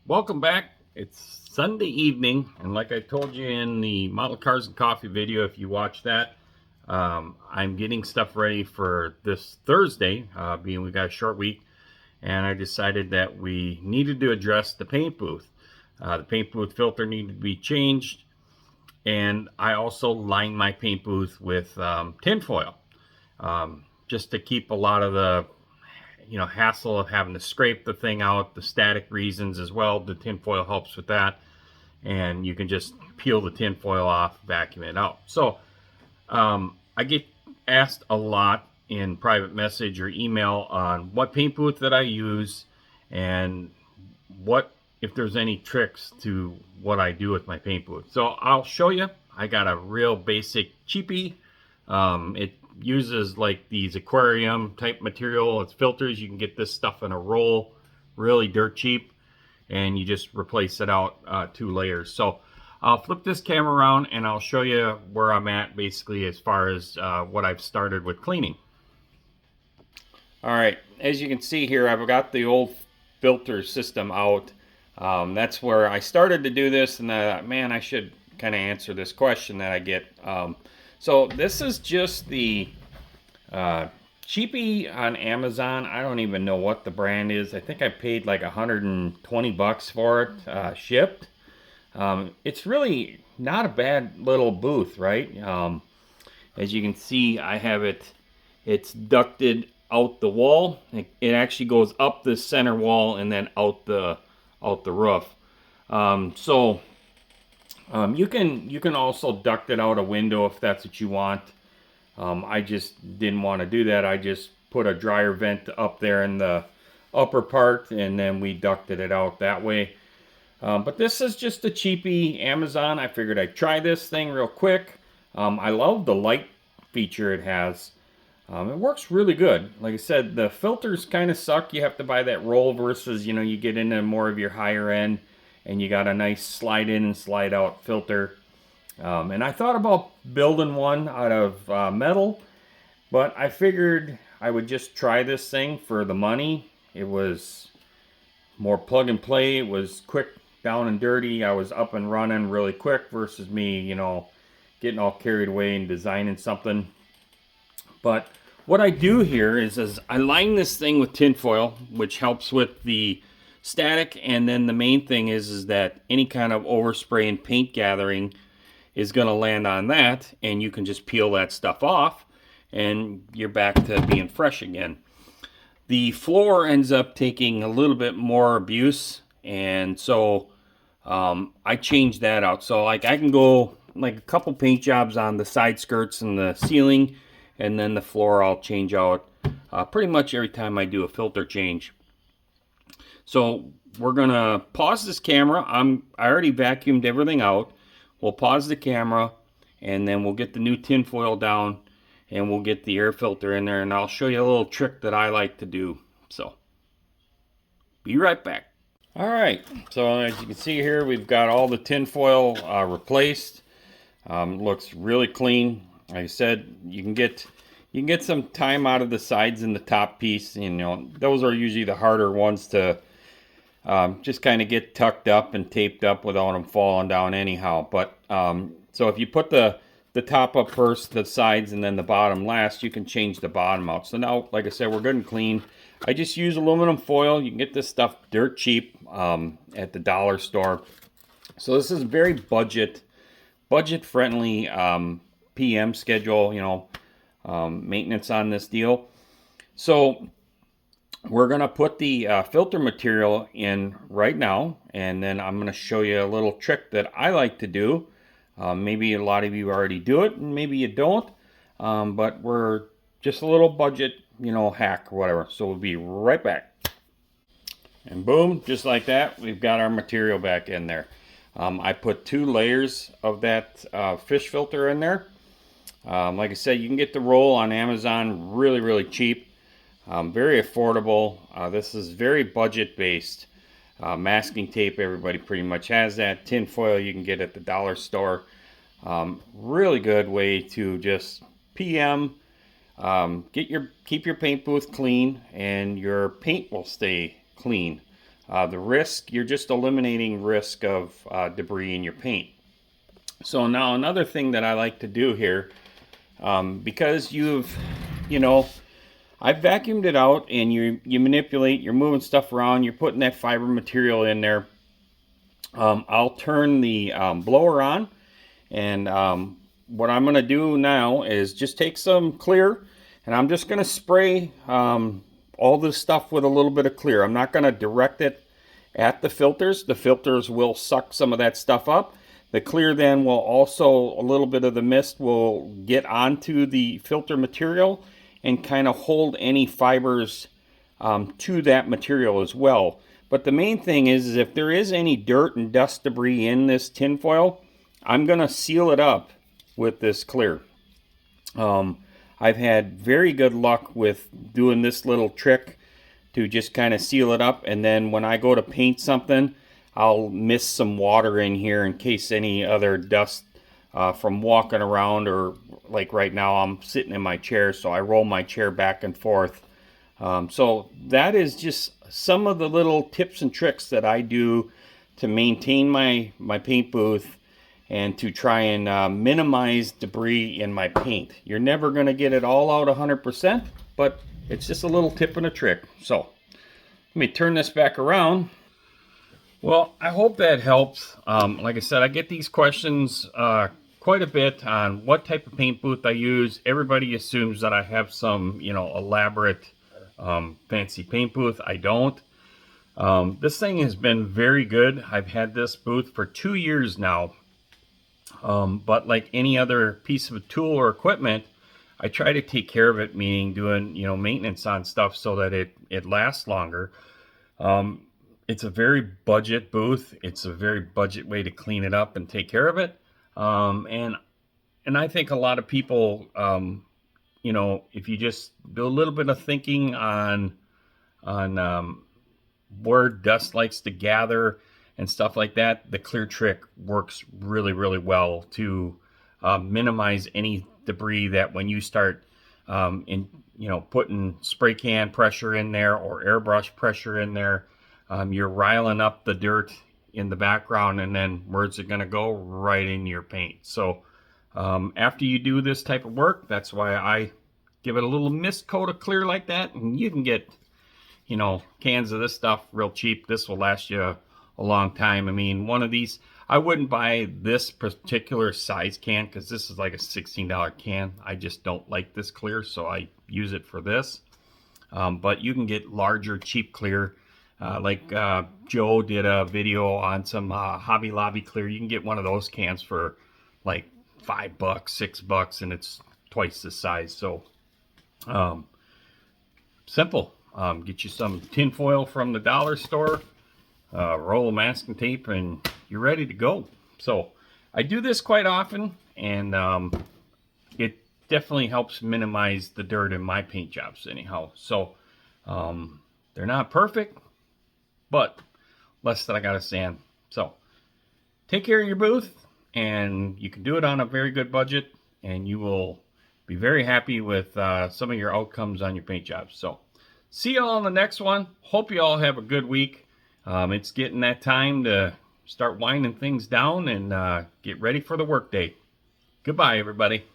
Welcome back. It's Sunday evening, and like I told you in the Model Cars and Coffee video, if you watch that, I'm getting stuff ready for this Thursday, being we got a short week, and I decided that we needed to address the paint booth. The paint booth filter needed to be changed, and I also lined my paint booth with tin foil, just to keep a lot of the hassle of having to scrape the thing out, the static reasons as well. The tin foil helps with that, and you can just peel the tin foil off, vacuum it out. So I get asked a lot in private message or email on what paint booth that I use and what if there's any tricks to what I do with my paint booth. So I'll show you. I got a real basic cheapie. It uses like these aquarium type material. It's filters. You can get this stuff in a roll, really dirt cheap, and you just replace it out 2 layers. So I'll flip this camera around and I'll show you where I'm at basically as far as what I've started with cleaning. All right, as you can see here, I've got the old filter system out. That's where I started to do this, and I thought, man, I should kind of answer this question that I get. So this is just the cheapie on Amazon. I don't even know what the brand is. I think I paid like 120 bucks for it, shipped. It's really not a bad little booth, right? As you can see, I have it's ducted out the wall. It actually goes up the center wall and then out the roof. You can also duct it out a window if that's what you want. I just didn't want to do that. I just put a dryer vent up there in the upper part, and then we ducted it out that way. But this is just a cheapie Amazon. I figured I'd try this thing real quick. I love the light feature it has. It works really good. Like I said, the filters kind of suck. You have to buy that roll versus, you get into more of your higher end, and you got a nice slide in and slide out filter. And I thought about building one out of metal, but I figured I would just try this thing for the money. It was more plug and play. It was quick, down and dirty. I was up and running really quick versus me, getting all carried away and designing something. But what I do here is I line this thing with tin foil, which helps with the static, and then the main thing is that any kind of overspray and paint gathering is going to land on that, and you can just peel that stuff off and you're back to being fresh again. The floor ends up taking a little bit more abuse, and so I changed that out. So like I can go like a couple paint jobs on the side skirts and the ceiling, and then the floor I'll change out pretty much every time I do a filter change. So we're gonna pause this camera. I already vacuumed everything out. We'll pause the camera, and then we'll get the new tin foil down, and we'll get the air filter in there, and I'll show you a little trick that I like to do. So be right back. All right, so as you can see here, we've got all the tin foil replaced. Looks really clean. Like I said, you can get some time out of the sides and the top piece. Those are usually the harder ones to just kind of get tucked up and taped up without them falling down anyhow. But so if you put the top up first, the sides, and then the bottom last, you can change the bottom out. So now, like I said, we're good and clean. I just use aluminum foil. You can get this stuff dirt cheap at the dollar store. So this is very budget friendly PM schedule, maintenance on this deal. So we're going to put the filter material in right now, and then I'm going to show you a little trick that I like to do. Maybe a lot of you already do it, and maybe you don't, but we're just a little budget, you know, hack or whatever. So we'll be right back. And boom, just like that, we've got our material back in there. I put 2 layers of that fish filter in there. Like I said, you can get the roll on Amazon really, really cheap. Very affordable. This is very budget based. Masking tape, everybody pretty much has that. Tin foil you can get at the dollar store. Really good way to just PM, keep your paint booth clean, and your paint will stay clean. The risk, you're just eliminating risk of debris in your paint. So now another thing that I like to do here, because you know, I've vacuumed it out, and you manipulate, you're moving stuff around, you're putting that fiber material in there. I'll turn the blower on, and what I'm going to do now is just take some clear, and I'm just going to spray all this stuff with a little bit of clear. I'm not going to direct it at the filters. The filters will suck some of that stuff up. The clear then will also, a little bit of the mist will get onto the filter material and kind of hold any fibers to that material as well. But the main thing is if there is any dirt and dust debris in this tin foil, I'm going to seal it up with this clear. I've had very good luck with doing this little trick to just kind of seal it up, and then when I go to paint something, I'll mist some water in here in case any other dust from walking around, or like right now I'm sitting in my chair, so I roll my chair back and forth. So that is just some of the little tips and tricks that I do to maintain my paint booth and to try and minimize debris in my paint. You're never going to get it all out 100%, but it's just a little tip and a trick. So let me turn this back around. Well, I hope that helps. Like I said, I get these questions quite a bit on what type of paint booth I use. Everybody assumes that I have some, you know, elaborate fancy paint booth. I don't. This thing has been very good. I've had this booth for 2 years now. But like any other piece of tool or equipment, I try to take care of it, meaning doing, you know, maintenance on stuff so that it lasts longer. It's a very budget booth. It's a very budget way to clean it up and take care of it. And I think a lot of people, you know, if you just do a little bit of thinking on where dust likes to gather and stuff like that, the clear trick works really, really well to minimize any debris that when you start putting spray can pressure in there or airbrush pressure in there, you're riling up the dirt in the background, and then where's it going to go? Right in your paint. So after you do this type of work, that's why I give it a little mist coat of clear like that, and you can get, you know, cans of this stuff real cheap. This will last you a long time. I mean, one of these, I wouldn't buy this particular size can because this is like a $16 can. I just don't like this clear, so I use it for this. But you can get larger, cheap clear. Joe did a video on some Hobby Lobby clear. You can get one of those cans for like $5, $6, and it's twice the size. So simple. Get you some tin foil from the dollar store, roll of masking tape, and you're ready to go. So I do this quite often, and it definitely helps minimize the dirt in my paint jobs anyhow. So they're not perfect, but less that I gotta sand. So take care of your booth, and you can do it on a very good budget, and you will be very happy with some of your outcomes on your paint jobs. So see y'all on the next one. Hope you all have a good week. It's getting that time to start winding things down and get ready for the workday. Goodbye, everybody.